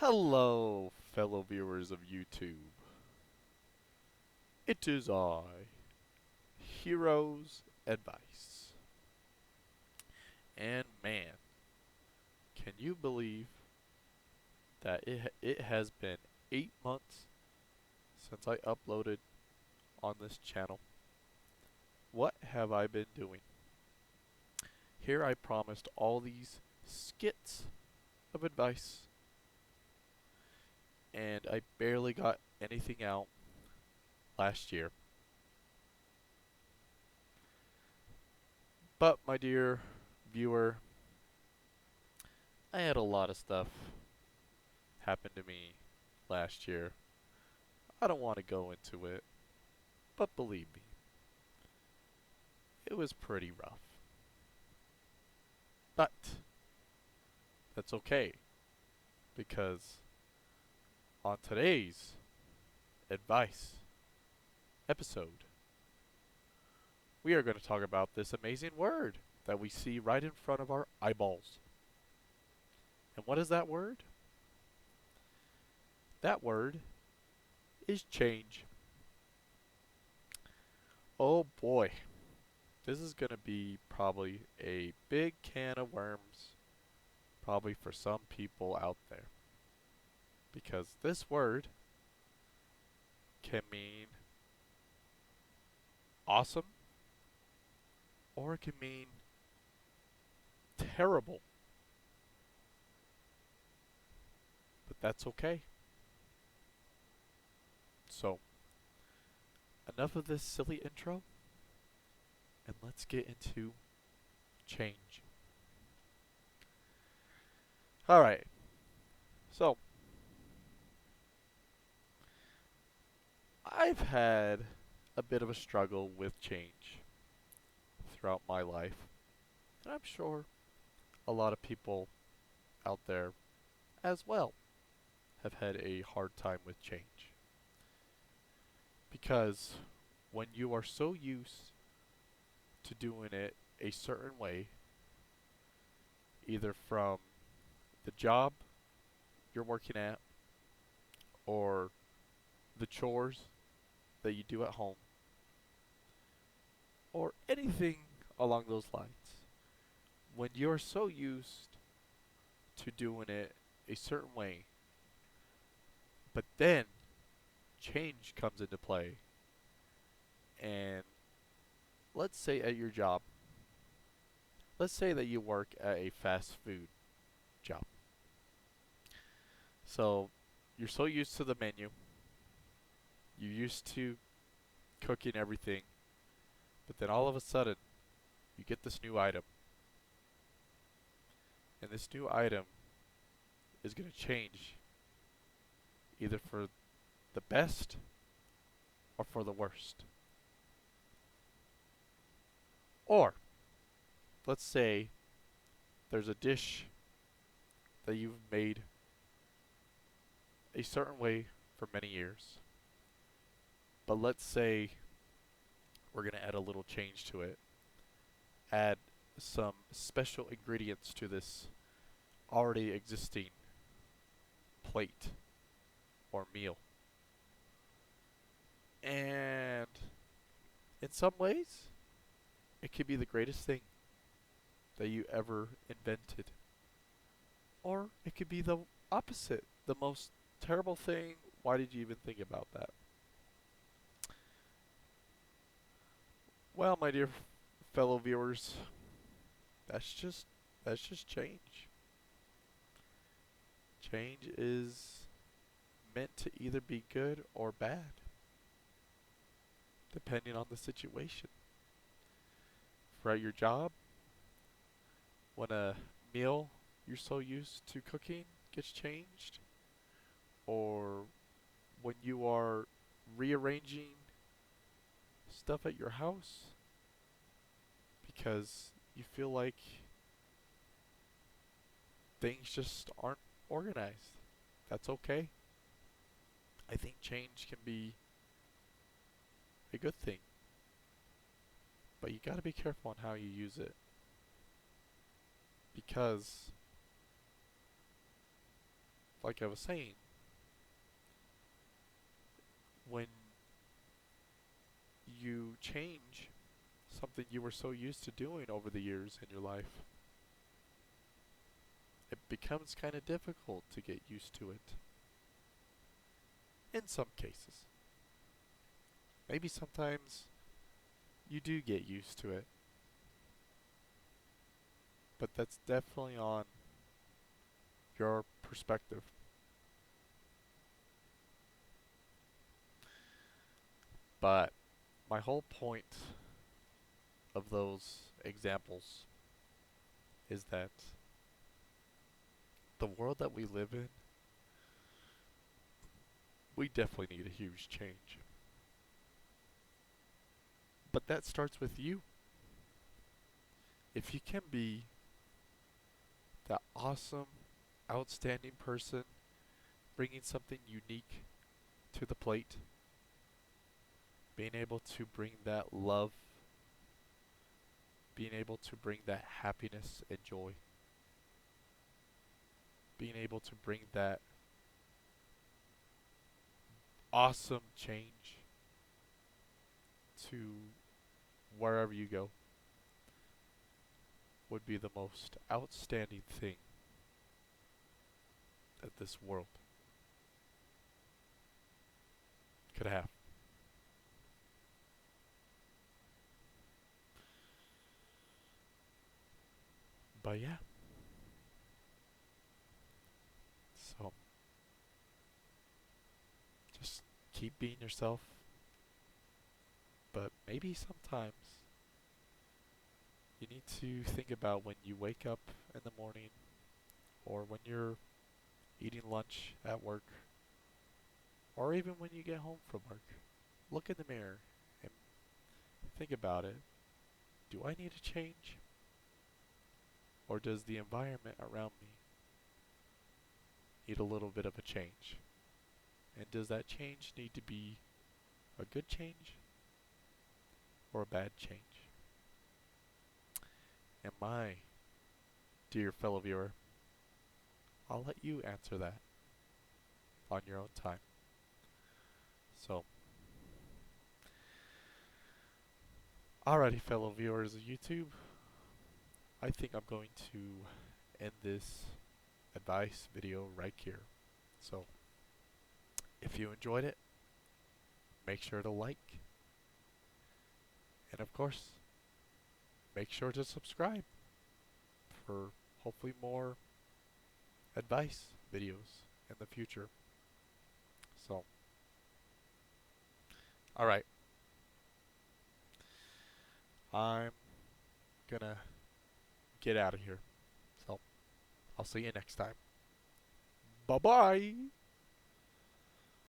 Hello, fellow viewers of YouTube. It is I, Heroes Advice. And man, can you believe that it has been 8 months since I uploaded on this channel? What have I been doing? Here I promised all these skits of advice, and I barely got anything out last year. But, my dear viewer, I had a lot of stuff happen to me last year. I don't want to go into it, but believe me, it was pretty rough. But that's okay, because on today's advice episode, we are going to talk about this amazing word that we see right in front of our eyeballs. And what is that word? That word is change. Oh boy, this is going to be probably a big can of worms, probably for some people out there. Because this word can mean awesome or it can mean terrible. But that's okay. So, enough of this silly intro, and let's get into change. Alright, so I've had a bit of a struggle with change throughout my life, and I'm sure a lot of people out there as well have had a hard time with change. Because when you are so used to doing it a certain way, either from the job you're working at or the chores that you do at home or anything along those lines, when you're so used to doing it a certain way, but then change comes into play, and let's say at your job, let's say that you work at a fast food job. So you're so used to the menu, you're used to cooking everything, but then all of a sudden you get this new item, and this new item is going to change either for the best or for the worst. Or let's say there's a dish that you've made a certain way for many years, but let's say we're going to add a little change to it, add some special ingredients to this already existing plate or meal. And in some ways, it could be the greatest thing that you ever invented. Or it could be the opposite, the most terrible thing. Why did you even think about that? Well, my dear fellow viewers, that's just that's just change. Change is meant to either be good or bad, depending on the situation. For at your job, when a meal you're so used to cooking gets changed, or when you are rearranging stuff at your house because you feel like things just aren't organized. That's okay. I think change can be a good thing, but you gotta be careful on how you use it because, like I was saying, when you change something you were so used to doing over the years in your life, it becomes kind of difficult to get used to it. In some cases. Maybe sometimes you do get used to it, but that's definitely on your perspective. But my whole point of those examples is that the world that we live in, we definitely need a huge change. But that starts with you. If you can be that awesome, outstanding person bringing something unique to the plate, being able to bring that love, being able to bring that happiness and joy, being able to bring that awesome change to wherever you go would be the most outstanding thing that this world could have. But yeah, so just keep being yourself, but maybe sometimes you need to think about when you wake up in the morning or when you're eating lunch at work or even when you get home from work. Look in the mirror and think about it. Do I need to change? Or does the environment around me need a little bit of a change? And does that change need to be a good change or a bad change? And my dear fellow viewer, I'll let you answer that on your own time. So, alrighty, fellow viewers of YouTube, I think I'm going to end this advice video right here. So, if you enjoyed it, make sure to like, and of course, make sure to subscribe for hopefully more advice videos in the future. So, alright, I'm gonna get out of here. So, I'll see you next time. Bye bye!